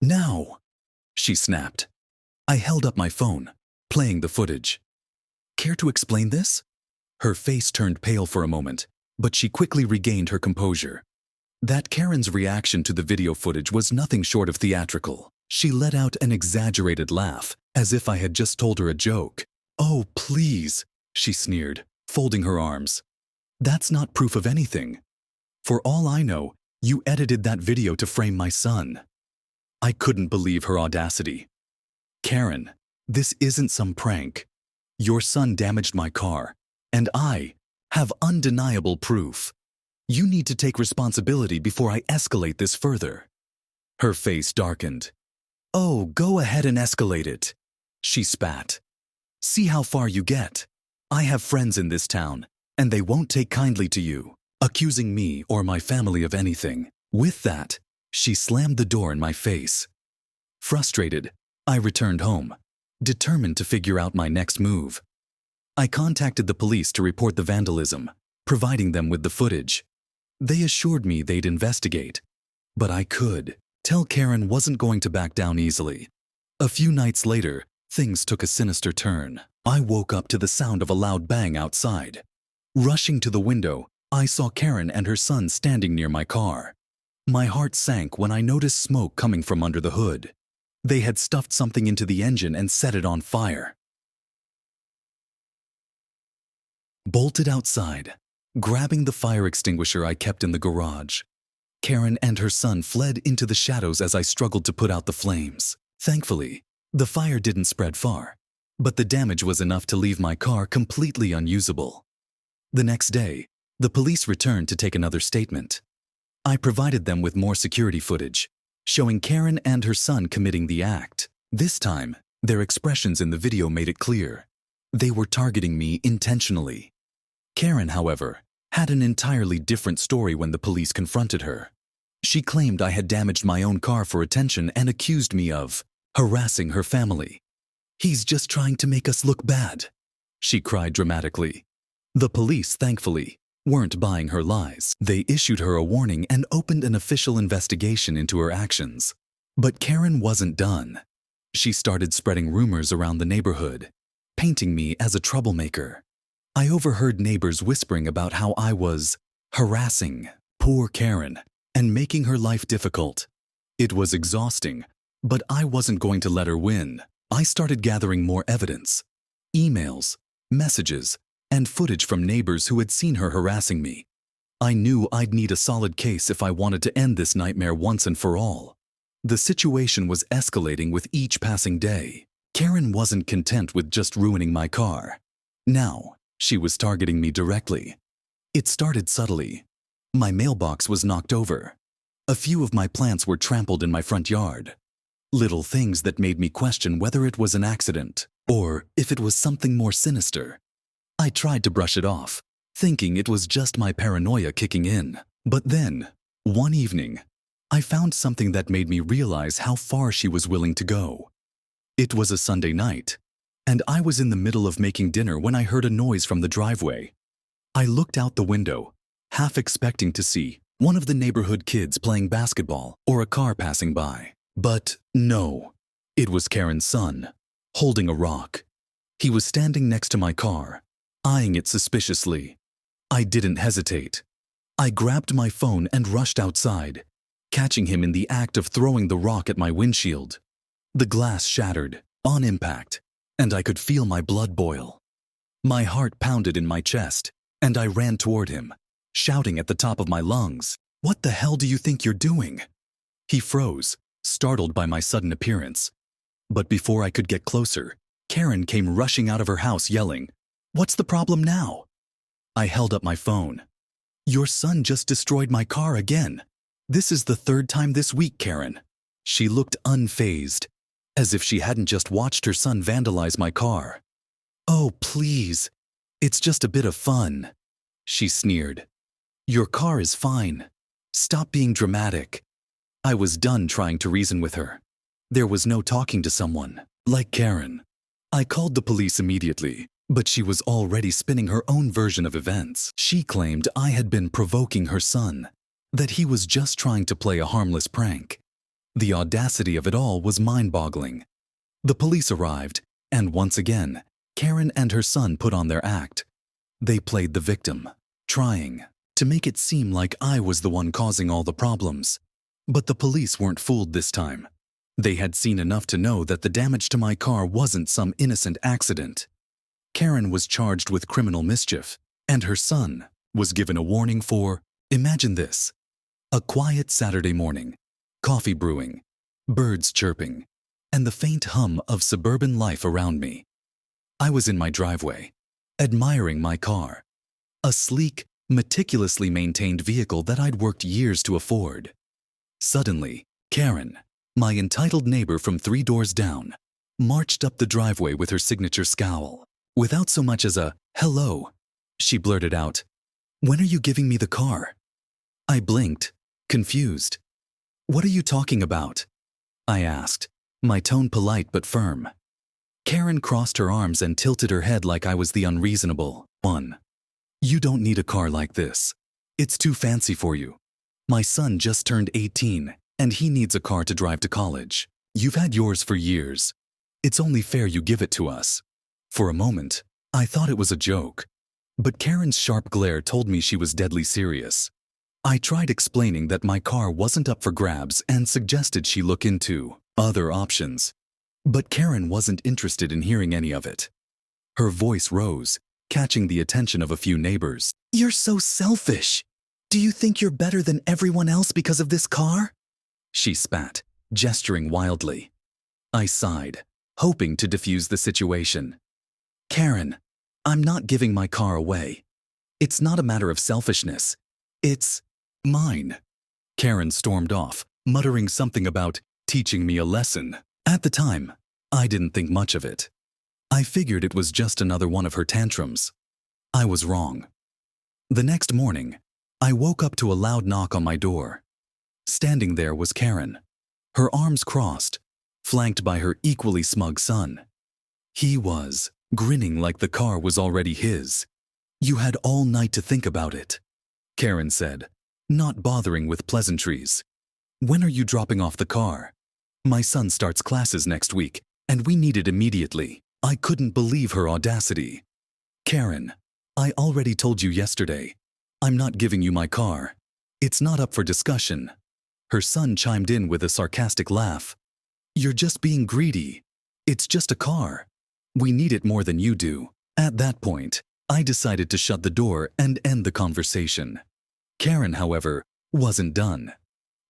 Now, she snapped. I held up my phone, playing the footage. Care to explain this? Her face turned pale for a moment, but she quickly regained her composure. That Karen's reaction to the video footage was nothing short of theatrical. She let out an exaggerated laugh, as if I had just told her a joke. "Oh, please," she sneered, folding her arms. "That's not proof of anything. For all I know, you edited that video to frame my son." I couldn't believe her audacity. "Karen, this isn't some prank. Your son damaged my car, and I have undeniable proof. You need to take responsibility before I escalate this further." Her face darkened. "Oh, go ahead and escalate it," she spat. "See how far you get. I have friends in this town, and they won't take kindly to you, accusing me or my family of anything." With that, she slammed the door in my face. Frustrated, I returned home, determined to figure out my next move. I contacted the police to report the vandalism, providing them with the footage. They assured me they'd investigate, but I could tell Karen wasn't going to back down easily. A few nights later, things took a sinister turn. I woke up to the sound of a loud bang outside. Rushing to the window, I saw Karen and her son standing near my car. My heart sank when I noticed smoke coming from under the hood. They had stuffed something into the engine and set it on fire. Bolted outside, grabbing the fire extinguisher I kept in the garage. Karen and her son fled into the shadows as I struggled to put out the flames. Thankfully, the fire didn't spread far, but the damage was enough to leave my car completely unusable. The next day, the police returned to take another statement. I provided them with more security footage, showing Karen and her son committing the act. This time, their expressions in the video made it clear. They were targeting me intentionally. Karen, however, had an entirely different story when the police confronted her. She claimed I had damaged my own car for attention and accused me of harassing her family. "He's just trying to make us look bad," she cried dramatically. The police, thankfully, weren't buying her lies. They issued her a warning and opened an official investigation into her actions. But Karen wasn't done. She started spreading rumors around the neighborhood, painting me as a troublemaker. I overheard neighbors whispering about how I was harassing poor Karen and making her life difficult. It was exhausting, but I wasn't going to let her win. I started gathering more evidence: emails, messages, and footage from neighbors who had seen her harassing me. I knew I'd need a solid case if I wanted to end this nightmare once and for all. The situation was escalating with each passing day. Karen wasn't content with just ruining my car. Now, she was targeting me directly. It started subtly. My mailbox was knocked over. A few of my plants were trampled in my front yard. Little things that made me question whether it was an accident or if it was something more sinister. I tried to brush it off, thinking it was just my paranoia kicking in. But then, one evening, I found something that made me realize how far she was willing to go. It was a Sunday night, and I was in the middle of making dinner when I heard a noise from the driveway. I looked out the window, half expecting to see one of the neighborhood kids playing basketball or a car passing by. But no, it was Karen's son, holding a rock. He was standing next to my car, eyeing it suspiciously. I didn't hesitate. I grabbed my phone and rushed outside, catching him in the act of throwing the rock at my windshield. The glass shattered, on impact, and I could feel my blood boil. My heart pounded in my chest, and I ran toward him, shouting at the top of my lungs, "What the hell do you think you're doing?" He froze, startled by my sudden appearance. But before I could get closer, Karen came rushing out of her house yelling, "What's the problem now?" I held up my phone. "Your son just destroyed my car again. This is the third time this week, Karen." She looked unfazed, as if she hadn't just watched her son vandalize my car. "Oh, please, it's just a bit of fun," she sneered. "Your car is fine. Stop being dramatic." I was done trying to reason with her. There was no talking to someone like Karen. I called the police immediately, but she was already spinning her own version of events. She claimed I had been provoking her son, that he was just trying to play a harmless prank. The audacity of it all was mind-boggling. The police arrived, and once again, Karen and her son put on their act. They played the victim, trying to make it seem like I was the one causing all the problems. But the police weren't fooled this time. They had seen enough to know that the damage to my car wasn't some innocent accident. Karen was charged with criminal mischief, and her son was given a warning for, imagine this, a quiet Saturday morning, coffee brewing, birds chirping, and the faint hum of suburban life around me. I was in my driveway, admiring my car, a sleek, meticulously maintained vehicle that I'd worked years to afford. Suddenly, Karen, my entitled neighbor from 3 doors down, marched up the driveway with her signature scowl. Without so much as a hello, she blurted out, "When are you giving me the car?" I blinked, confused. "What are you talking about?" I asked, my tone polite but firm. Karen crossed her arms and tilted her head like I was the unreasonable one. "You don't need a car like this. It's too fancy for you. My son just turned 18, and he needs a car to drive to college. You've had yours for years. It's only fair you give it to us." For a moment, I thought it was a joke, but Karen's sharp glare told me she was deadly serious. I tried explaining that my car wasn't up for grabs and suggested she look into other options. But Karen wasn't interested in hearing any of it. Her voice rose, catching the attention of a few neighbors. "You're so selfish. Do you think you're better than everyone else because of this car?" She spat, gesturing wildly. I sighed, hoping to diffuse the situation. "Karen, I'm not giving my car away. It's not a matter of selfishness. It's mine." Karen stormed off, muttering something about teaching me a lesson. At the time, I didn't think much of it. I figured it was just another one of her tantrums. I was wrong. The next morning, I woke up to a loud knock on my door. Standing there was Karen, her arms crossed, flanked by her equally smug son. He was grinning like the car was already his. "You had all night to think about it," Karen said, not bothering with pleasantries. "When are you dropping off the car? My son starts classes next week, and we need it immediately." I couldn't believe her audacity. "Karen, I already told you yesterday. I'm not giving you my car. It's not up for discussion." Her son chimed in with a sarcastic laugh. "You're just being greedy. It's just a car. We need it more than you do." At that point, I decided to shut the door and end the conversation. Karen, however, wasn't done.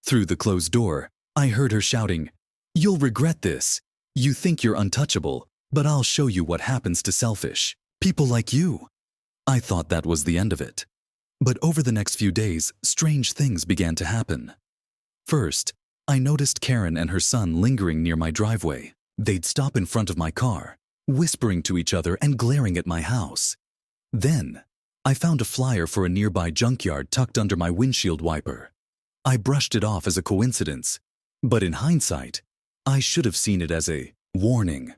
Through the closed door, I heard her shouting, "You'll regret this. You think you're untouchable, but I'll show you what happens to selfish people like you." I thought that was the end of it. But over the next few days, strange things began to happen. First, I noticed Karen and her son lingering near my driveway. They'd stop in front of my car, whispering to each other and glaring at my house. Then, I found a flyer for a nearby junkyard tucked under my windshield wiper. I brushed it off as a coincidence, but in hindsight, I should have seen it as a warning.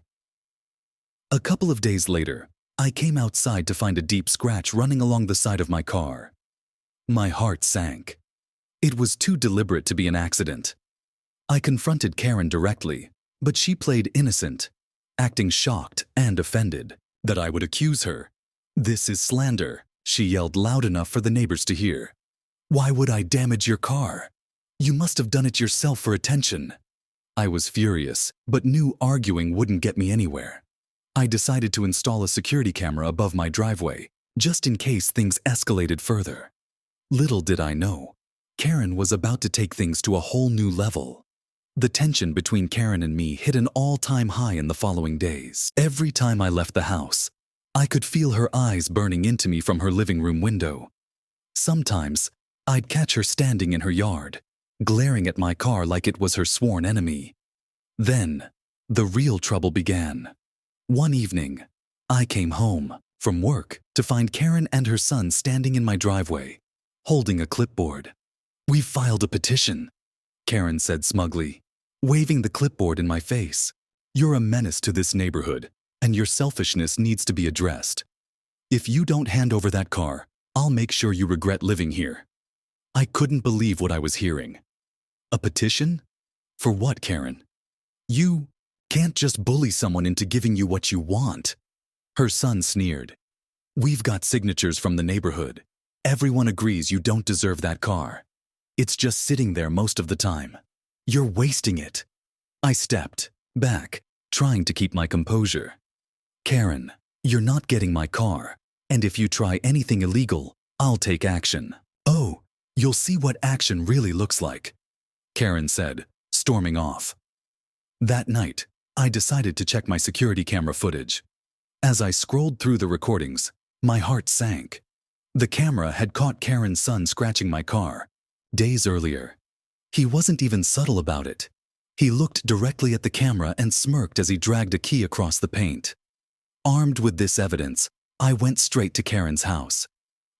A couple of days later, I came outside to find a deep scratch running along the side of my car. My heart sank. It was too deliberate to be an accident. I confronted Karen directly, but she played innocent, acting shocked and offended that I would accuse her. "This is slander," she yelled loud enough for the neighbors to hear. "Why would I damage your car? You must have done it yourself for attention." I was furious, but knew arguing wouldn't get me anywhere. I decided to install a security camera above my driveway, just in case things escalated further. Little did I know, Karen was about to take things to a whole new level. The tension between Karen and me hit an all-time high in the following days. Every time I left the house, I could feel her eyes burning into me from her living room window. Sometimes, I'd catch her standing in her yard, glaring at my car like it was her sworn enemy. Then, the real trouble began. One evening, I came home from work to find Karen and her son standing in my driveway, holding a clipboard. "We've filed a petition," Karen said smugly, waving the clipboard in my face. "You're a menace to this neighborhood, and your selfishness needs to be addressed. If you don't hand over that car, I'll make sure you regret living here." I couldn't believe what I was hearing. A petition? For what, Karen? You can't just bully someone into giving you what you want. Her son sneered. We've got signatures from the neighborhood. Everyone agrees you don't deserve that car. It's just sitting there most of the time. You're wasting it. I stepped back, trying to keep my composure. Karen, you're not getting my car, and if you try anything illegal, I'll take action. Oh, you'll see what action really looks like, Karen said, storming off. That night, I decided to check my security camera footage. As I scrolled through the recordings, my heart sank. The camera had caught Karen's son scratching my car days earlier. He wasn't even subtle about it. He looked directly at the camera and smirked as he dragged a key across the paint. Armed with this evidence, I went straight to Karen's house.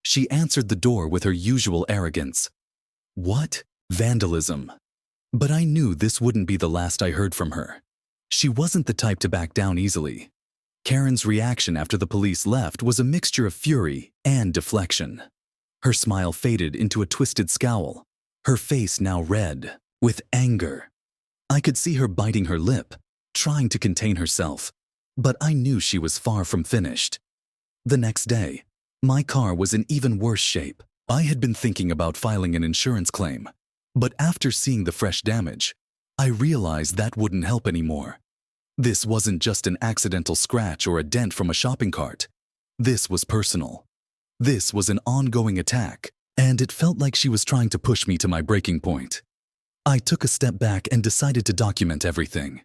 She answered the door with her usual arrogance. What? Vandalism. But I knew this wouldn't be the last I heard from her. She wasn't the type to back down easily. Karen's reaction after the police left was a mixture of fury and deflection. Her smile faded into a twisted scowl, her face now red with anger. I could see her biting her lip, trying to contain herself, but I knew she was far from finished. The next day, my car was in even worse shape. I had been thinking about filing an insurance claim, but after seeing the fresh damage, I realized that wouldn't help anymore. This wasn't just an accidental scratch or a dent from a shopping cart. This was personal. This was an ongoing attack, and it felt like she was trying to push me to my breaking point. I took a step back and decided to document everything.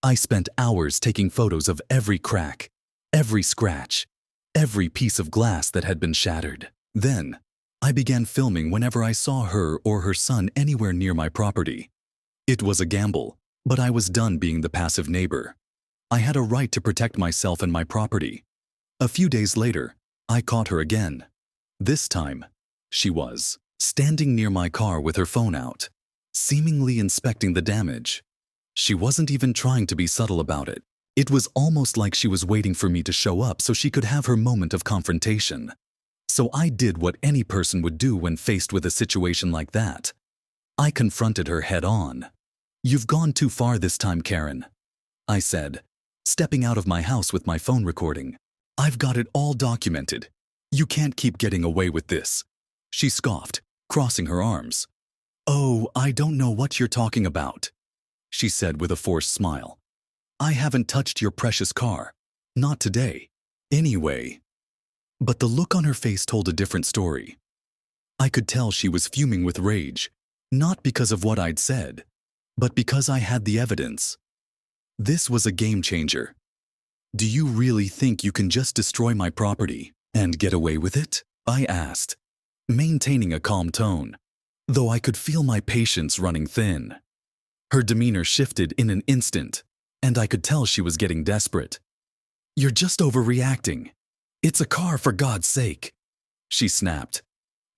I spent hours taking photos of every crack, every scratch, every piece of glass that had been shattered. Then, I began filming whenever I saw her or her son anywhere near my property. It was a gamble, but I was done being the passive neighbor. I had a right to protect myself and my property. A few days later, I caught her again. This time, she was standing near my car with her phone out, seemingly inspecting the damage. She wasn't even trying to be subtle about it. It was almost like she was waiting for me to show up so she could have her moment of confrontation. So I did what any person would do when faced with a situation like that. I confronted her head on. You've gone too far this time, Karen, I said, stepping out of my house with my phone recording. I've got it all documented. You can't keep getting away with this. She scoffed, crossing her arms. Oh, I don't know what you're talking about, she said with a forced smile. I haven't touched your precious car. Not today. Anyway. But the look on her face told a different story. I could tell she was fuming with rage, not because of what I'd said, but because I had the evidence. This was a game changer. Do you really think you can just destroy my property and get away with it? I asked, maintaining a calm tone, though I could feel my patience running thin. Her demeanor shifted in an instant, and I could tell she was getting desperate. You're just overreacting. It's a car, for God's sake, she snapped,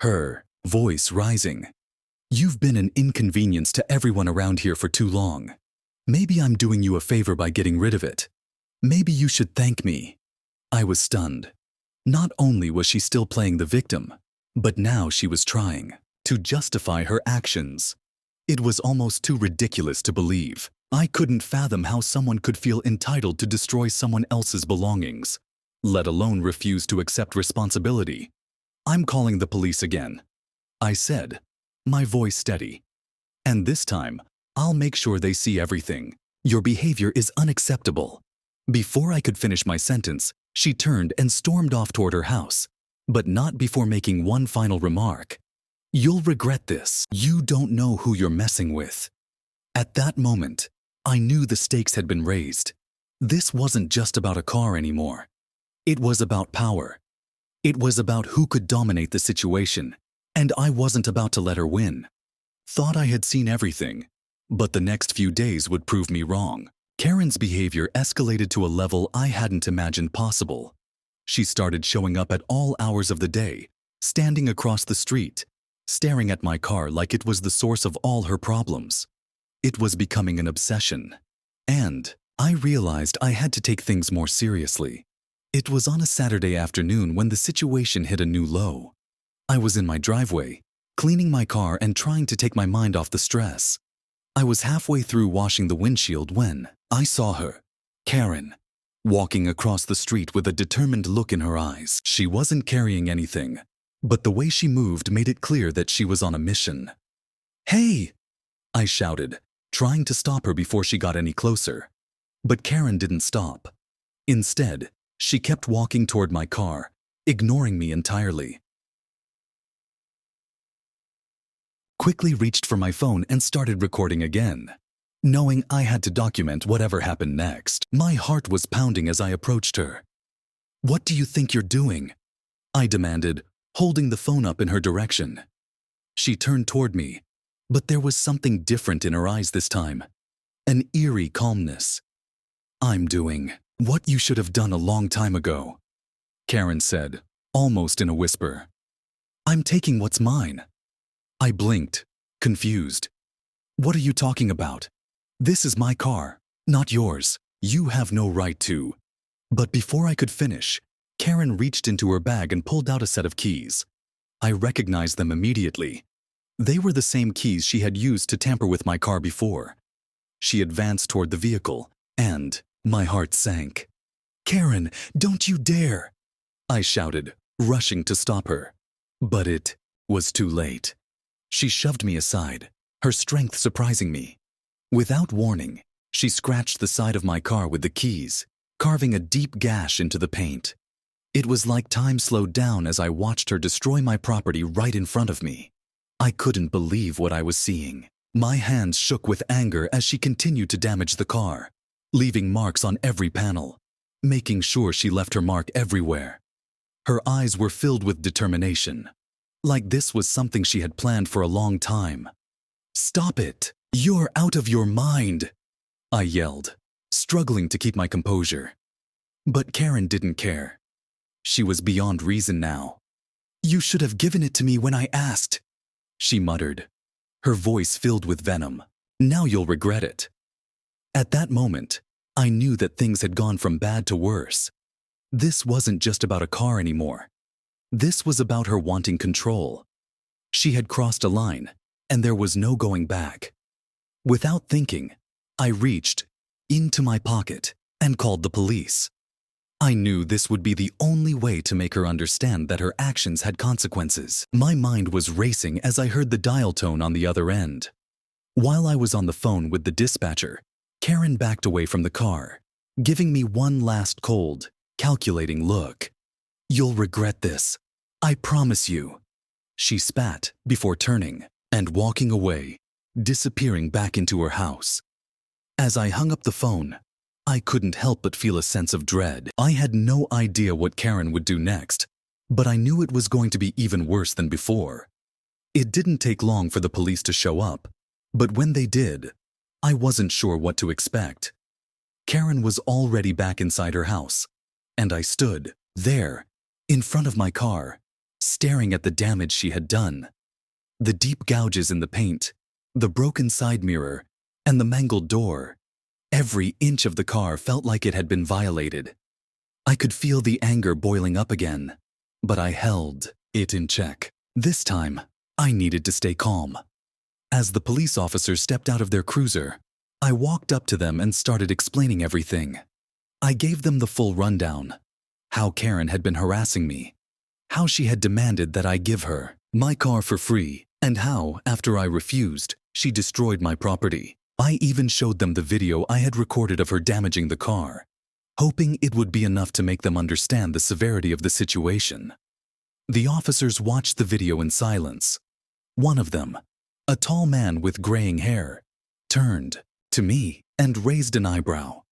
her voice rising. You've been an inconvenience to everyone around here for too long. Maybe I'm doing you a favor by getting rid of it. Maybe you should thank me. I was stunned. Not only was she still playing the victim, but now she was trying to justify her actions. It was almost too ridiculous to believe. I couldn't fathom how someone could feel entitled to destroy someone else's belongings, let alone refuse to accept responsibility. I'm calling the police again, I said, my voice steady. And this time, I'll make sure they see everything. Your behavior is unacceptable. Before I could finish my sentence, she turned and stormed off toward her house, but not before making one final remark. You'll regret this. You don't know who you're messing with. At that moment, I knew the stakes had been raised. This wasn't just about a car anymore. It was about power. It was about who could dominate the situation, and I wasn't about to let her win. Thought I had seen everything, but the next few days would prove me wrong. Karen's behavior escalated to a level I hadn't imagined possible. She started showing up at all hours of the day, standing across the street, staring at my car like it was the source of all her problems. It was becoming an obsession, and I realized I had to take things more seriously. It was on a Saturday afternoon when the situation hit a new low. I was in my driveway, cleaning my car and trying to take my mind off the stress. I was halfway through washing the windshield when I saw her, Karen, walking across the street with a determined look in her eyes. She wasn't carrying anything, but the way she moved made it clear that she was on a mission. "Hey!" I shouted, trying to stop her before she got any closer. But Karen didn't stop. Instead, she kept walking toward my car, ignoring me entirely. Quickly reached for my phone and started recording again, knowing I had to document whatever happened next. My heart was pounding as I approached her. "What do you think you're doing?" I demanded, holding the phone up in her direction. She turned toward me, but there was something different in her eyes this time, an eerie calmness. "I'm doing what you should have done a long time ago," Karen said, almost in a whisper. "I'm taking what's mine." I blinked, confused. "What are you talking about? This is my car, not yours. You have no right to." But before I could finish, Karen reached into her bag and pulled out a set of keys. I recognized them immediately. They were the same keys she had used to tamper with my car before. She advanced toward the vehicle, and my heart sank. "Karen, don't you dare!" I shouted, rushing to stop her. But it was too late. She shoved me aside, her strength surprising me. Without warning, she scratched the side of my car with the keys, carving a deep gash into the paint. It was like time slowed down as I watched her destroy my property right in front of me. I couldn't believe what I was seeing. My hands shook with anger as she continued to damage the car, leaving marks on every panel, making sure she left her mark everywhere. Her eyes were filled with determination, like this was something she had planned for a long time. "Stop it! You're out of your mind!" I yelled, struggling to keep my composure. But Karen didn't care. She was beyond reason now. "You should have given it to me when I asked," she muttered, her voice filled with venom. "Now you'll regret it." At that moment, I knew that things had gone from bad to worse. This wasn't just about a car anymore. This was about her wanting control. She had crossed a line, and there was no going back. Without thinking, I reached into my pocket and called the police. I knew this would be the only way to make her understand that her actions had consequences. My mind was racing as I heard the dial tone on the other end. While I was on the phone with the dispatcher, Karen backed away from the car, giving me one last cold, calculating look. "You'll regret this. I promise you," she spat before turning and walking away, disappearing back into her house. As I hung up the phone, I couldn't help but feel a sense of dread. I had no idea what Karen would do next, but I knew it was going to be even worse than before. It didn't take long for the police to show up, but when they did, I wasn't sure what to expect. Karen was already back inside her house, and I stood there, in front of my car, staring at the damage she had done. The deep gouges in the paint, the broken side mirror, and the mangled door. Every inch of the car felt like it had been violated. I could feel the anger boiling up again, but I held it in check. This time, I needed to stay calm. As the police officers stepped out of their cruiser, I walked up to them and started explaining everything. I gave them the full rundown. How Karen had been harassing me, how she had demanded that I give her my car for free, and how, after I refused, she destroyed my property. I even showed them the video I had recorded of her damaging the car, hoping it would be enough to make them understand the severity of the situation. The officers watched the video in silence. One of them, a tall man with graying hair, turned to me and raised an eyebrow.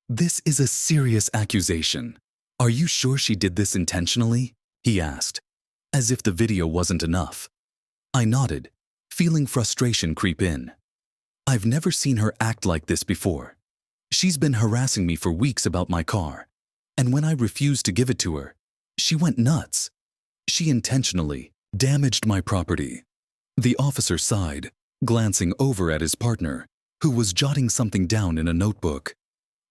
"This is a serious accusation. Are you sure she did this intentionally?" he asked, as if the video wasn't enough. I nodded, feeling frustration creep in. I've never seen her act like this before. She's been harassing me for weeks about my car, and when I refused to give it to her, she went nuts. She intentionally damaged my property. The officer sighed, glancing over at his partner, who was jotting something down in a notebook.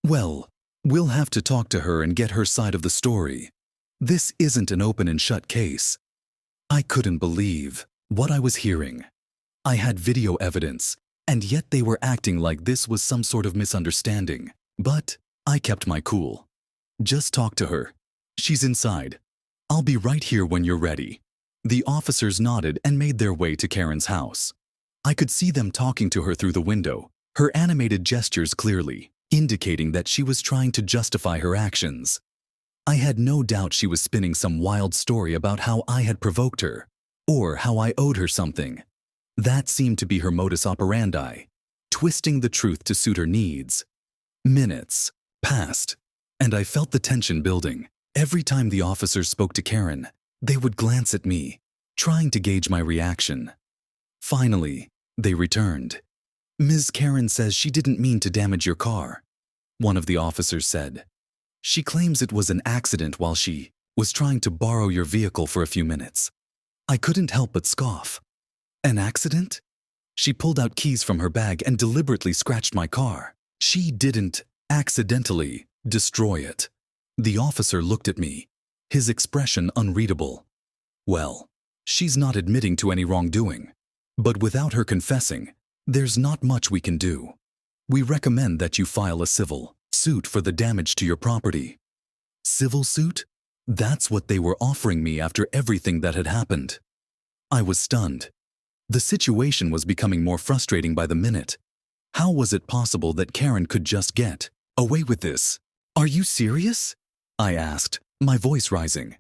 "Well, we'll have to talk to her and get her side of the story. This isn't an open and shut case." I couldn't believe what I was hearing. I had video evidence, And yet they were acting like this was some sort of misunderstanding. But I kept my cool. Just talk to her. She's inside. I'll be right here when you're ready. The officers nodded and made their way to Karen's house. I could see them talking to her through the window, her animated gestures clearly, indicating that she was trying to justify her actions. I had no doubt she was spinning some wild story about how I had provoked her, or how I owed her something. That seemed to be her modus operandi, twisting the truth to suit her needs. Minutes passed, and I felt the tension building. Every time the officers spoke to Karen, they would glance at me, trying to gauge my reaction. Finally, they returned. Ms. Karen says she didn't mean to damage your car, one of the officers said. She claims it was an accident while she was trying to borrow your vehicle for a few minutes. I couldn't help but scoff. An accident? She pulled out keys from her bag and deliberately scratched my car. She didn't accidentally destroy it. The officer looked at me, his expression unreadable. Well, she's not admitting to any wrongdoing, but without her confessing, there's not much we can do. We recommend that you file a civil suit for the damage to your property. Civil suit? That's what they were offering me after everything that had happened. I was stunned. The situation was becoming more frustrating by the minute. How was it possible that Karen could just get away with this? Are you serious? I asked, my voice rising.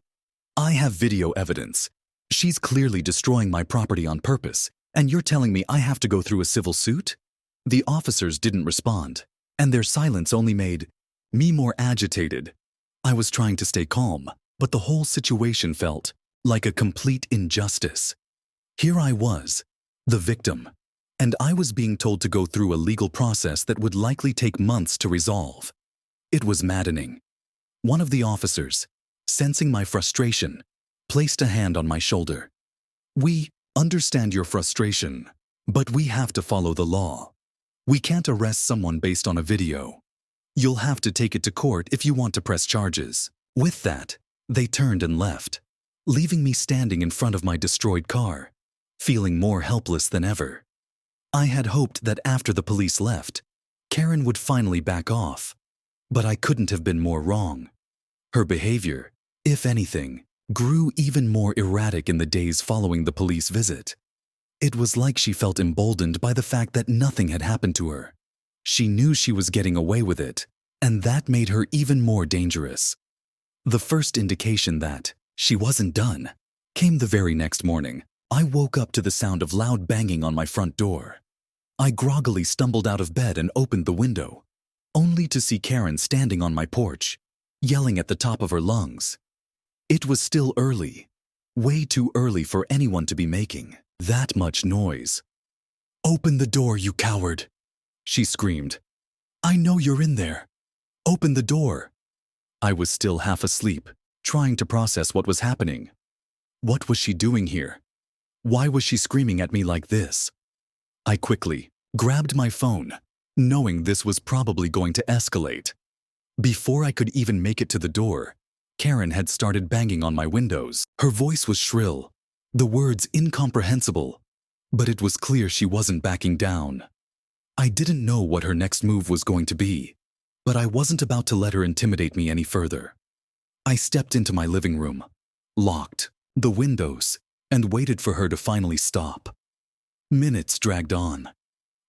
I have video evidence. She's clearly destroying my property on purpose, and you're telling me I have to go through a civil suit? The officers didn't respond, and their silence only made me more agitated. I was trying to stay calm, but the whole situation felt like a complete injustice. Here I was, the victim, and I was being told to go through a legal process that would likely take months to resolve. It was maddening. One of the officers, sensing my frustration, placed a hand on my shoulder. We understand your frustration, but we have to follow the law. We can't arrest someone based on a video. You'll have to take it to court if you want to press charges. With that, they turned and left, leaving me standing in front of my destroyed car, feeling more helpless than ever. I had hoped that after the police left, Karen would finally back off, but I couldn't have been more wrong. Her behavior, if anything, grew even more erratic in the days following the police visit. It was like she felt emboldened by the fact that nothing had happened to her. She knew she was getting away with it, and that made her even more dangerous. The first indication that she wasn't done came the very next morning. I woke up to the sound of loud banging on my front door. I groggily stumbled out of bed and opened the window, only to see Karen standing on my porch, yelling at the top of her lungs. It was still early, way too early for anyone to be making that much noise. "Open the door, you coward!" she screamed. "I know you're in there. Open the door." I was still half asleep, trying to process what was happening. What was she doing here? Why was she screaming at me like this? I quickly grabbed my phone, knowing this was probably going to escalate. Before I could even make it to the door, Karen had started banging on my windows. Her voice was shrill, the words incomprehensible, but it was clear she wasn't backing down. I didn't know what her next move was going to be, but I wasn't about to let her intimidate me any further. I stepped into my living room, locked the windows, and waited for her to finally stop. Minutes dragged on.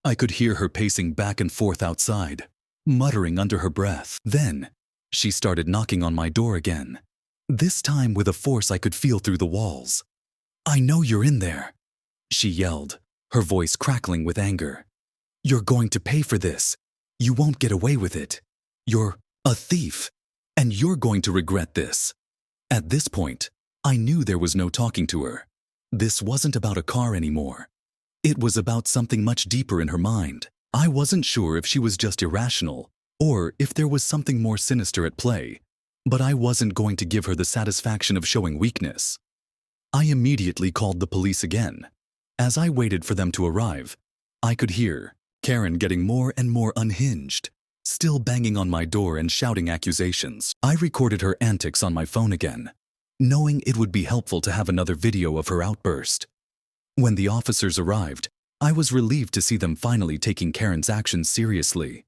I could hear her pacing back and forth outside, muttering under her breath. Then, she started knocking on my door again, this time with a force I could feel through the walls. "I know you're in there," she yelled, her voice crackling with anger. "You're going to pay for this. You won't get away with it. You're a thief, and you're going to regret this." At this point, I knew there was no talking to her. This wasn't about a car anymore. It was about something much deeper in her mind. I wasn't sure if she was just irrational, or if there was something more sinister at play, but I wasn't going to give her the satisfaction of showing weakness. I immediately called the police again. As I waited for them to arrive, I could hear Karen getting more and more unhinged, still banging on my door and shouting accusations. I recorded her antics on my phone again, knowing it would be helpful to have another video of her outburst. When the officers arrived, I was relieved to see them finally taking Karen's actions seriously.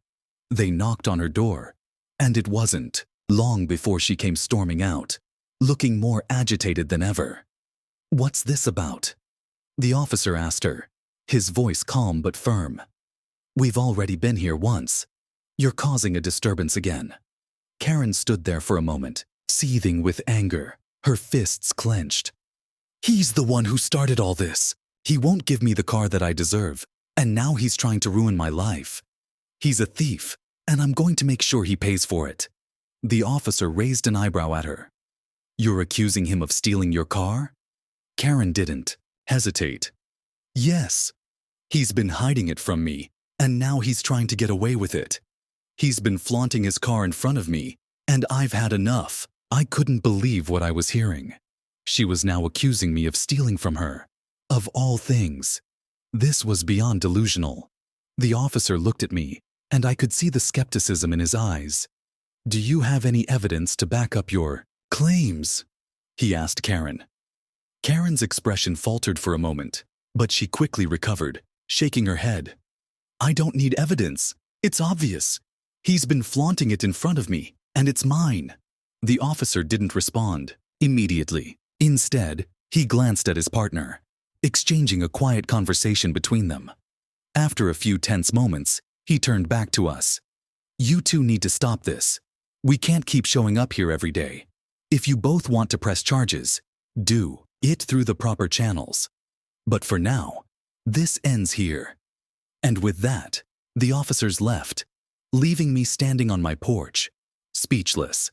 They knocked on her door, and it wasn't long before she came storming out, looking more agitated than ever. "What's this about?" the officer asked her, his voice calm but firm. "We've already been here once. You're causing a disturbance again." Karen stood there for a moment, seething with anger, her fists clenched. "He's the one who started all this. He won't give me the car that I deserve, and now he's trying to ruin my life. He's a thief, and I'm going to make sure he pays for it." The officer raised an eyebrow at her. "You're accusing him of stealing your car?" Karen didn't hesitate. "Yes. He's been hiding it from me, and now he's trying to get away with it. He's been flaunting his car in front of me, and I've had enough." I couldn't believe what I was hearing. She was now accusing me of stealing from her. Of all things. This was beyond delusional. The officer looked at me, and I could see the skepticism in his eyes. "Do you have any evidence to back up your claims?" he asked Karen. Karen's expression faltered for a moment, but she quickly recovered, shaking her head. "I don't need evidence. It's obvious. He's been flaunting it in front of me, and it's mine." The officer didn't respond immediately. Instead, he glanced at his partner, exchanging a quiet conversation between them. After a few tense moments, he turned back to us. "You two need to stop this. We can't keep showing up here every day. If you both want to press charges, do it through the proper channels. But for now, this ends here." And with that, the officers left, leaving me standing on my porch, speechless.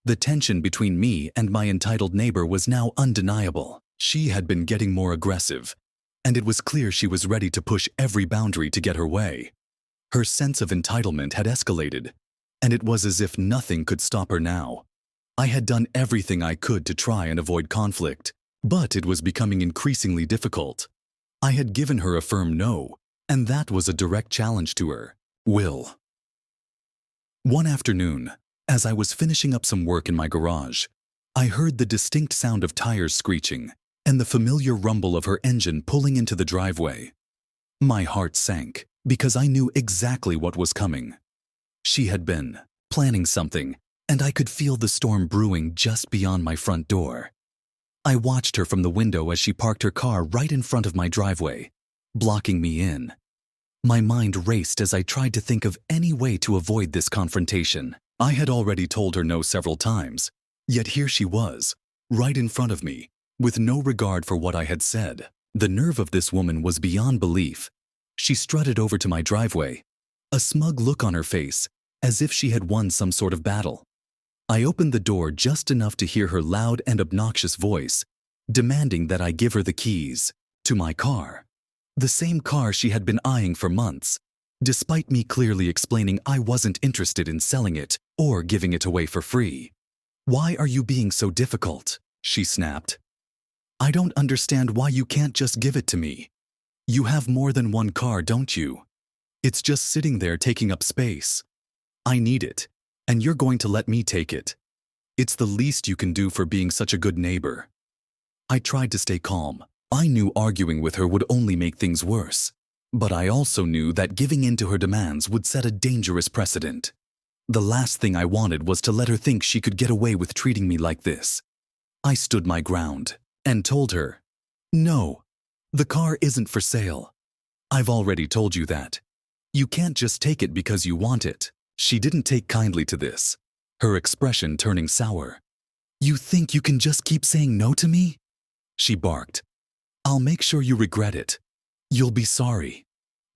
The tension between me and my entitled neighbor was now undeniable. She had been getting more aggressive, and it was clear she was ready to push every boundary to get her way. Her sense of entitlement had escalated, and it was as if nothing could stop her now. I had done everything I could to try and avoid conflict, but it was becoming increasingly difficult. I had given her a firm no, and that was a direct challenge to her will. One afternoon, as I was finishing up some work in my garage, I heard the distinct sound of tires screeching and the familiar rumble of her engine pulling into the driveway. My heart sank because I knew exactly what was coming. She had been planning something, and I could feel the storm brewing just beyond my front door. I watched her from the window as she parked her car right in front of my driveway, blocking me in. My mind raced as I tried to think of any way to avoid this confrontation. I had already told her no several times, yet here she was, right in front of me, with no regard for what I had said. The nerve of this woman was beyond belief. She strutted over to my driveway, a smug look on her face, as if she had won some sort of battle. I opened the door just enough to hear her loud and obnoxious voice, demanding that I give her the keys to my car. The same car she had been eyeing for months, despite me clearly explaining I wasn't interested in selling it or giving it away for free. "Why are you being so difficult?" she snapped. "I don't understand why you can't just give it to me. You have more than one car, don't you? It's just sitting there taking up space. I need it, and you're going to let me take it. It's the least you can do for being such a good neighbor." I tried to stay calm. I knew arguing with her would only make things worse, but I also knew that giving in to her demands would set a dangerous precedent. The last thing I wanted was to let her think she could get away with treating me like this. I stood my ground and told her, "No, the car isn't for sale. I've already told you that. You can't just take it because you want it." She didn't take kindly to this, her expression turning sour. "You think you can just keep saying no to me?" she barked. "I'll make sure you regret it. You'll be sorry."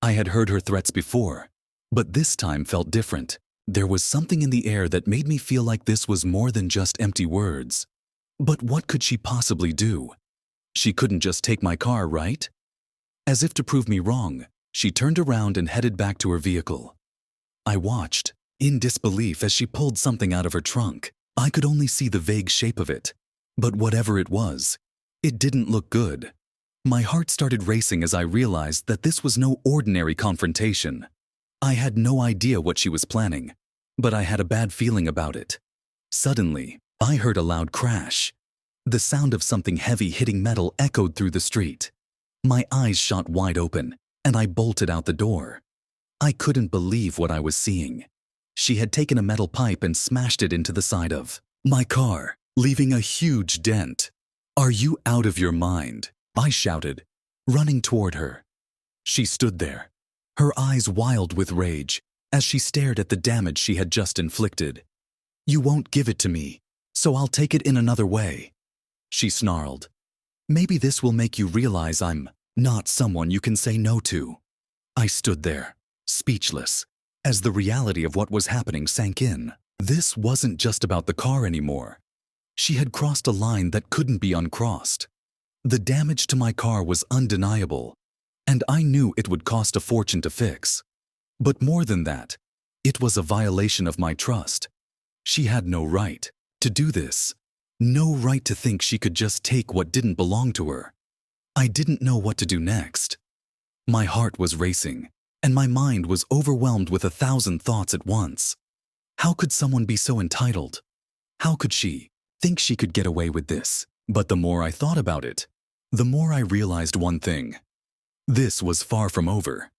I had heard her threats before, but this time felt different. There was something in the air that made me feel like this was more than just empty words. But what could she possibly do? She couldn't just take my car, right? As if to prove me wrong, she turned around and headed back to her vehicle. I watched, in disbelief, as she pulled something out of her trunk. I could only see the vague shape of it, but whatever it was, it didn't look good. My heart started racing as I realized that this was no ordinary confrontation. I had no idea what she was planning, but I had a bad feeling about it. Suddenly, I heard a loud crash. The sound of something heavy hitting metal echoed through the street. My eyes shot wide open, and I bolted out the door. I couldn't believe what I was seeing. She had taken a metal pipe and smashed it into the side of my car, leaving a huge dent. "Are you out of your mind?" I shouted, running toward her. She stood there, her eyes wild with rage, as she stared at the damage she had just inflicted. "You won't give it to me, so I'll take it in another way," she snarled. "Maybe this will make you realize I'm not someone you can say no to." I stood there, speechless, as the reality of what was happening sank in. This wasn't just about the car anymore. She had crossed a line that couldn't be uncrossed. The damage to my car was undeniable, and I knew it would cost a fortune to fix. But more than that, it was a violation of my trust. She had no right to do this, no right to think she could just take what didn't belong to her. I didn't know what to do next. My heart was racing, and my mind was overwhelmed with 1,000 thoughts at once. How could someone be so entitled? How could she think she could get away with this? But the more I thought about it, the more I realized one thing. This was far from over.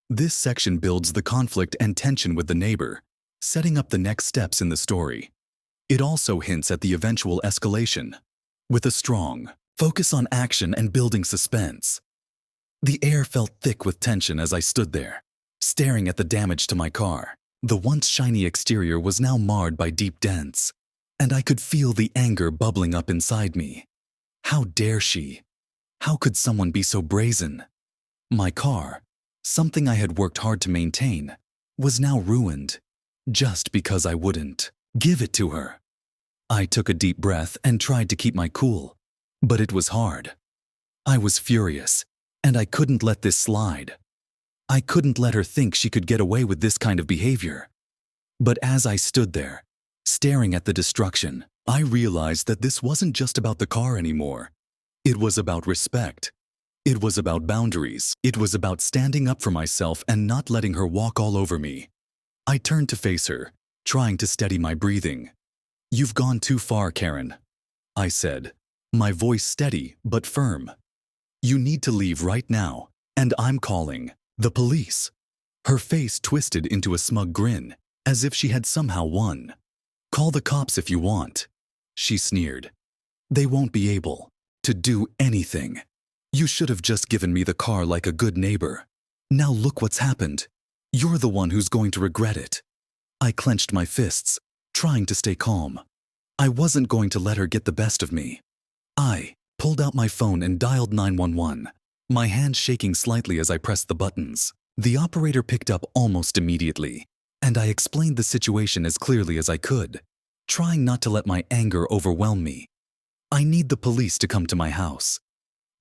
This section builds the conflict and tension with the neighbor, setting up the next steps in the story. It also hints at the eventual escalation, with a strong focus on action and building suspense. The air felt thick with tension as I stood there, staring at the damage to my car. The once shiny exterior was now marred by deep dents, and I could feel the anger bubbling up inside me. How dare she? How could someone be so brazen? My car, something I had worked hard to maintain, was now ruined, just because I wouldn't give it to her. I took a deep breath and tried to keep my cool, but it was hard. I was furious, and I couldn't let this slide. I couldn't let her think she could get away with this kind of behavior. But as I stood there, staring at the destruction, I realized that this wasn't just about the car anymore. It was about respect. It was about boundaries. It was about standing up for myself and not letting her walk all over me. I turned to face her, trying to steady my breathing. "You've gone too far, Karen," I said, my voice steady but firm. "You need to leave right now, and I'm calling the police." Her face twisted into a smug grin, as if she had somehow won. "Call the cops if you want," she sneered. "They won't be able to do anything. You should have just given me the car like a good neighbor. Now look what's happened. You're the one who's going to regret it." I clenched my fists, trying to stay calm. I wasn't going to let her get the best of me. I pulled out my phone and dialed 911, my hand shaking slightly as I pressed the buttons. The operator picked up almost immediately, and I explained the situation as clearly as I could, trying not to let my anger overwhelm me. "I need the police to come to my house.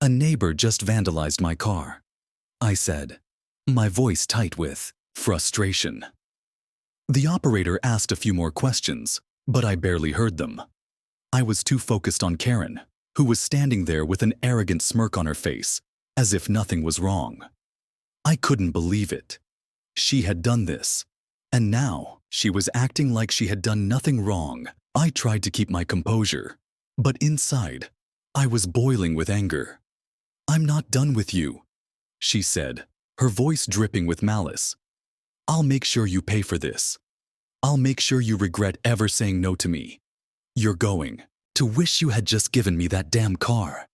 A neighbor just vandalized my car," I said, my voice tight with frustration. The operator asked a few more questions, but I barely heard them. I was too focused on Karen, who was standing there with an arrogant smirk on her face, as if nothing was wrong. I couldn't believe it. She had done this, and now she was acting like she had done nothing wrong. I tried to keep my composure, but inside, I was boiling with anger. "I'm not done with you," she said, her voice dripping with malice. "I'll make sure you pay for this. I'll make sure you regret ever saying no to me. You're going to wish you had just given me that damn car."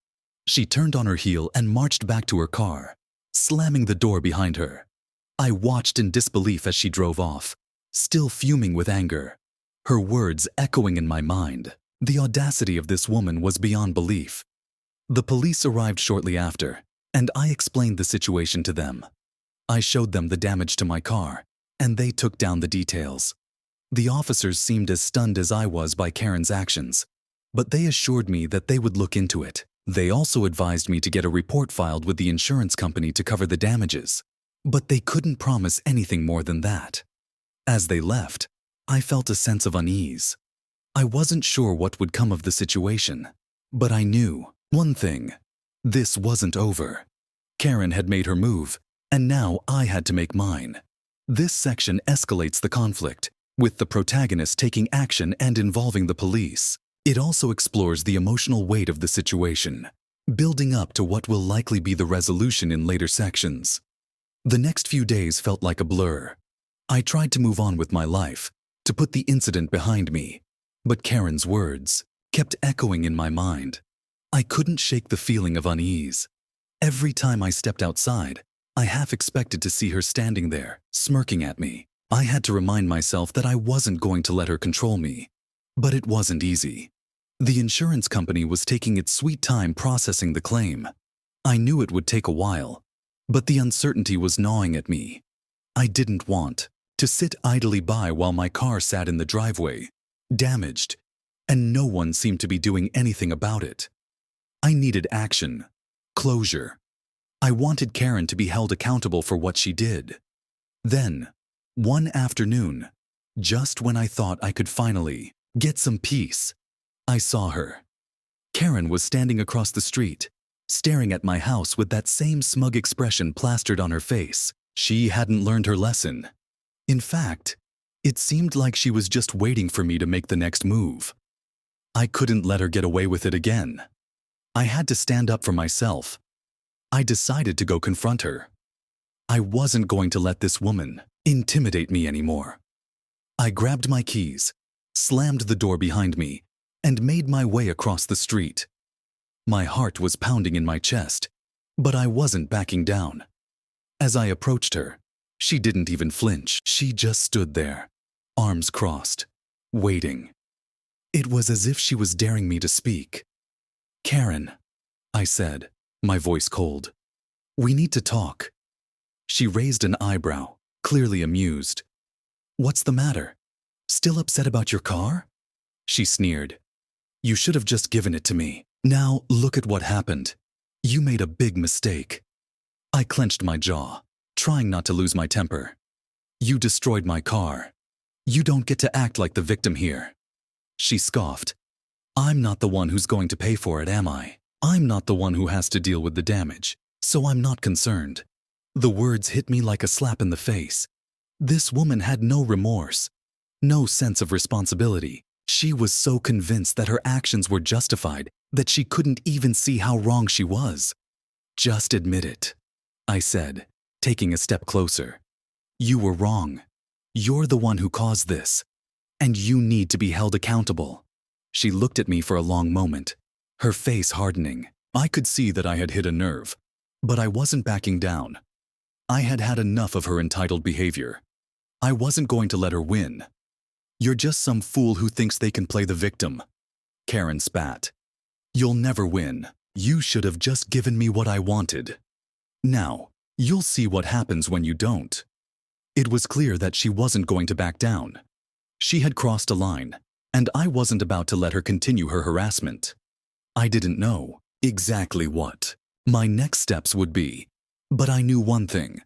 She turned on her heel and marched back to her car, slamming the door behind her. I watched in disbelief as she drove off, still fuming with anger, her words echoing in my mind. The audacity of this woman was beyond belief. The police arrived shortly after, and I explained the situation to them. I showed them the damage to my car, and they took down the details. The officers seemed as stunned as I was by Karen's actions, but they assured me that they would look into it. They also advised me to get a report filed with the insurance company to cover the damages, but they couldn't promise anything more than that. As they left, I felt a sense of unease. I wasn't sure what would come of the situation, but I knew one thing: this wasn't over. Karen had made her move, and now I had to make mine. This section escalates the conflict, with the protagonist taking action and involving the police. It also explores the emotional weight of the situation, building up to what will likely be the resolution in later sections. The next few days felt like a blur. I tried to move on with my life, to put the incident behind me, but Karen's words kept echoing in my mind. I couldn't shake the feeling of unease. Every time I stepped outside, I half expected to see her standing there, smirking at me. I had to remind myself that I wasn't going to let her control me. But it wasn't easy. The insurance company was taking its sweet time processing the claim. I knew it would take a while, but the uncertainty was gnawing at me. I didn't want to sit idly by while my car sat in the driveway, damaged, and no one seemed to be doing anything about it. I needed action, closure. I wanted Karen to be held accountable for what she did. Then, one afternoon, just when I thought I could finally get some peace, I saw her. Karen was standing across the street, staring at my house with that same smug expression plastered on her face. She hadn't learned her lesson. In fact, it seemed like she was just waiting for me to make the next move. I couldn't let her get away with it again. I had to stand up for myself. I decided to go confront her. I wasn't going to let this woman intimidate me anymore. I grabbed my keys, slammed the door behind me, and made my way across the street. My heart was pounding in my chest, but I wasn't backing down. As I approached her, she didn't even flinch. She just stood there, arms crossed, waiting. It was as if she was daring me to speak. "Karen," I said, my voice cold. "We need to talk." She raised an eyebrow, clearly amused. "What's the matter? Still upset about your car?" She sneered. "You should have just given it to me. Now look at what happened. You made a big mistake." I clenched my jaw, trying not to lose my temper. "You destroyed my car. You don't get to act like the victim here." She scoffed. "I'm not the one who's going to pay for it, am I? I'm not the one who has to deal with the damage, so I'm not concerned." The words hit me like a slap in the face. This woman had no remorse, no sense of responsibility. She was so convinced that her actions were justified that she couldn't even see how wrong she was. "Just admit it," I said, taking a step closer. "You were wrong. You're the one who caused this, and you need to be held accountable." She looked at me for a long moment, her face hardening. I could see that I had hit a nerve, but I wasn't backing down. I had had enough of her entitled behavior. I wasn't going to let her win. "You're just some fool who thinks they can play the victim," Karen spat. "You'll never win. You should have just given me what I wanted. Now, you'll see what happens when you don't." It was clear that she wasn't going to back down. She had crossed a line, and I wasn't about to let her continue her harassment. I didn't know exactly what my next steps would be, but I knew one thing.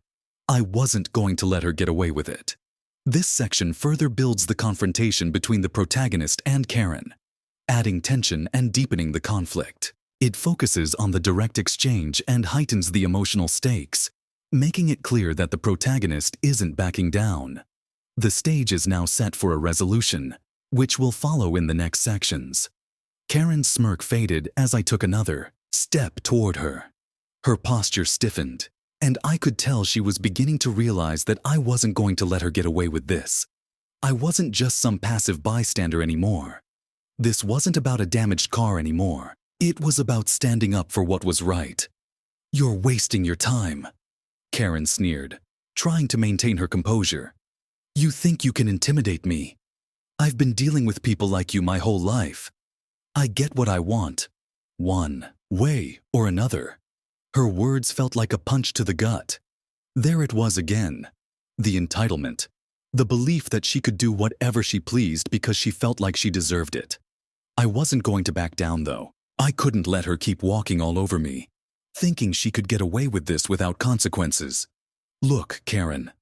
I wasn't going to let her get away with it. This section further builds the confrontation between the protagonist and Karen, adding tension and deepening the conflict. It focuses on the direct exchange and heightens the emotional stakes, making it clear that the protagonist isn't backing down. The stage is now set for a resolution, which will follow in the next sections. Karen's smirk faded as I took another step toward her. Her posture stiffened, and I could tell she was beginning to realize that I wasn't going to let her get away with this. I wasn't just some passive bystander anymore. This wasn't about a damaged car anymore. It was about standing up for what was right. "You're wasting your time," Karen sneered, trying to maintain her composure. "You think you can intimidate me? I've been dealing with people like you my whole life. I get what I want, one way or another." Her words felt like a punch to the gut. There it was again. The entitlement. The belief that she could do whatever she pleased because she felt like she deserved it. I wasn't going to back down, though. I couldn't let her keep walking all over me, thinking she could get away with this without consequences. "Look, Karen,"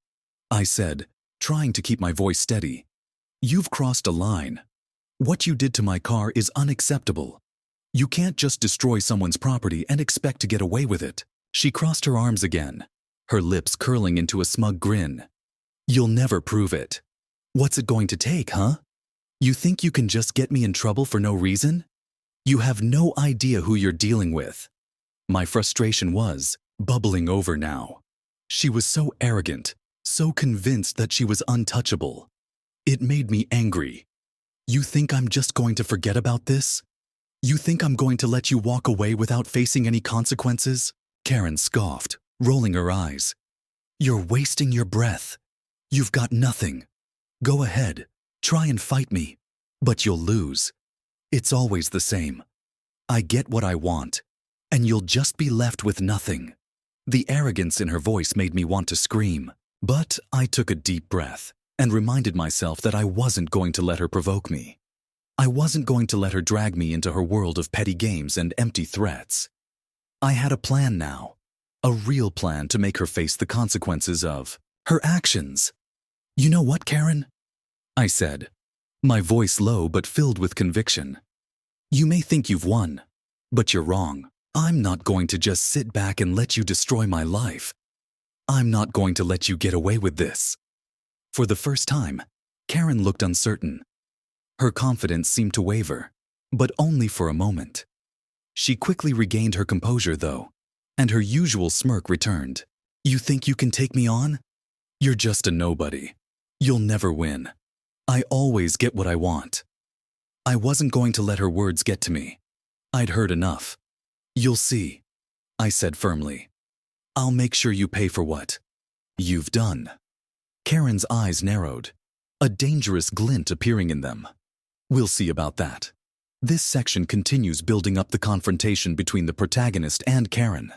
I said, trying to keep my voice steady. "You've crossed a line. What you did to my car is unacceptable. You can't just destroy someone's property and expect to get away with it." She crossed her arms again, her lips curling into a smug grin. "You'll never prove it. What's it going to take, huh? You think you can just get me in trouble for no reason? You have no idea who you're dealing with." My frustration was bubbling over now. She was so arrogant, so convinced that she was untouchable. It made me angry. You think I'm just going to forget about this? You think I'm going to let you walk away without facing any consequences? Karen scoffed, rolling her eyes. You're wasting your breath. You've got nothing. Go ahead, try and fight me, but you'll lose. It's always the same. I get what I want, and you'll just be left with nothing. The arrogance in her voice made me want to scream, but I took a deep breath and reminded myself that I wasn't going to let her provoke me. I wasn't going to let her drag me into her world of petty games and empty threats. I had a plan now, a real plan to make her face the consequences of her actions. You know what, Karen? I said, my voice low but filled with conviction. You may think you've won, but you're wrong. I'm not going to just sit back and let you destroy my life. I'm not going to let you get away with this. For the first time, Karen looked uncertain. Her confidence seemed to waver, but only for a moment. She quickly regained her composure, though, and her usual smirk returned. You think you can take me on? You're just a nobody. You'll never win. I always get what I want. I wasn't going to let her words get to me. I'd heard enough. You'll see, I said firmly. I'll make sure you pay for what you've done. Karen's eyes narrowed, a dangerous glint appearing in them. We'll see about that. This section continues building up the confrontation between the protagonist and Karen.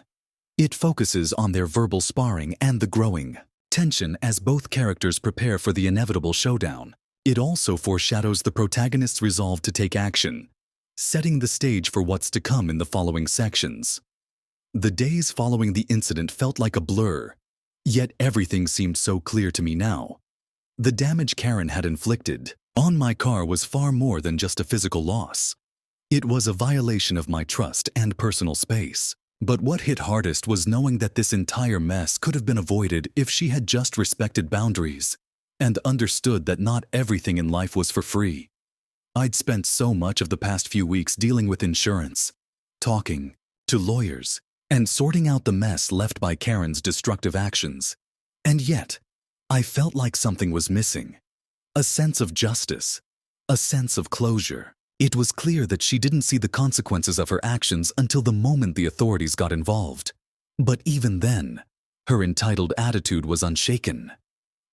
It focuses on their verbal sparring and the growing tension as both characters prepare for the inevitable showdown. It also foreshadows the protagonist's resolve to take action, setting the stage for what's to come in the following sections. The days following the incident felt like a blur, yet everything seemed so clear to me now. The damage Karen had inflicted on my car was far more than just a physical loss. It was a violation of my trust and personal space. But what hit hardest was knowing that this entire mess could have been avoided if she had just respected boundaries and understood that not everything in life was for free. I'd spent so much of the past few weeks dealing with insurance, talking to lawyers, and sorting out the mess left by Karen's destructive actions. And yet, I felt like something was missing. A sense of justice, a sense of closure. It was clear that she didn't see the consequences of her actions until the moment the authorities got involved. But even then, her entitled attitude was unshaken.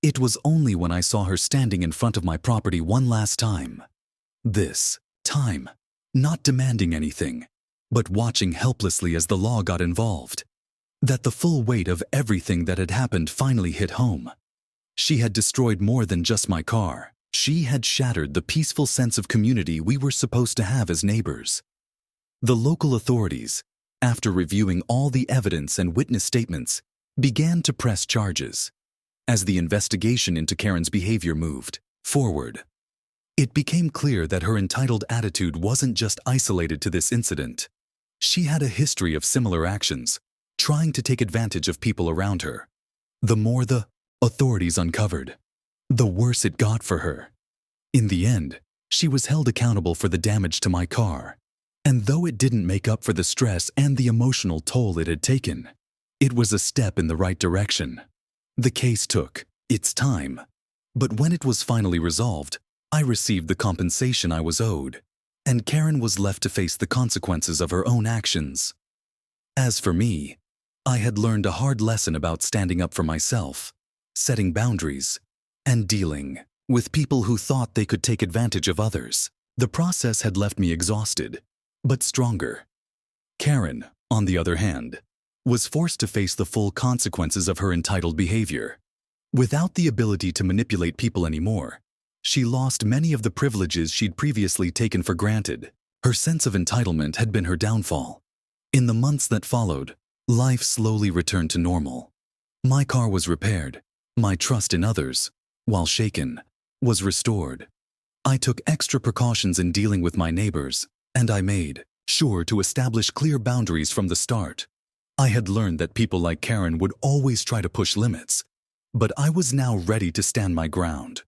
It was only when I saw her standing in front of my property one last time. This time, not demanding anything, but watching helplessly as the law got involved, that the full weight of everything that had happened finally hit home. She had destroyed more than just my car. She had shattered the peaceful sense of community we were supposed to have as neighbors. The local authorities, after reviewing all the evidence and witness statements, began to press charges. As the investigation into Karen's behavior moved forward, it became clear that her entitled attitude wasn't just isolated to this incident. She had a history of similar actions, trying to take advantage of people around her. The more the authorities uncovered, the worse it got for her. In the end, she was held accountable for the damage to my car. And though it didn't make up for the stress and the emotional toll it had taken, it was a step in the right direction. The case took its time, but when it was finally resolved, I received the compensation I was owed, and Karen was left to face the consequences of her own actions. As for me, I had learned a hard lesson about standing up for myself, setting boundaries, and dealing with people who thought they could take advantage of others. The process had left me exhausted, but stronger. Karen, on the other hand, was forced to face the full consequences of her entitled behavior. Without the ability to manipulate people anymore, she lost many of the privileges she'd previously taken for granted. Her sense of entitlement had been her downfall. In the months that followed, life slowly returned to normal. My car was repaired. My trust in others, while shaken, was restored. I took extra precautions in dealing with my neighbors, and I made sure to establish clear boundaries from the start. I had learned that people like Karen would always try to push limits, but I was now ready to stand my ground.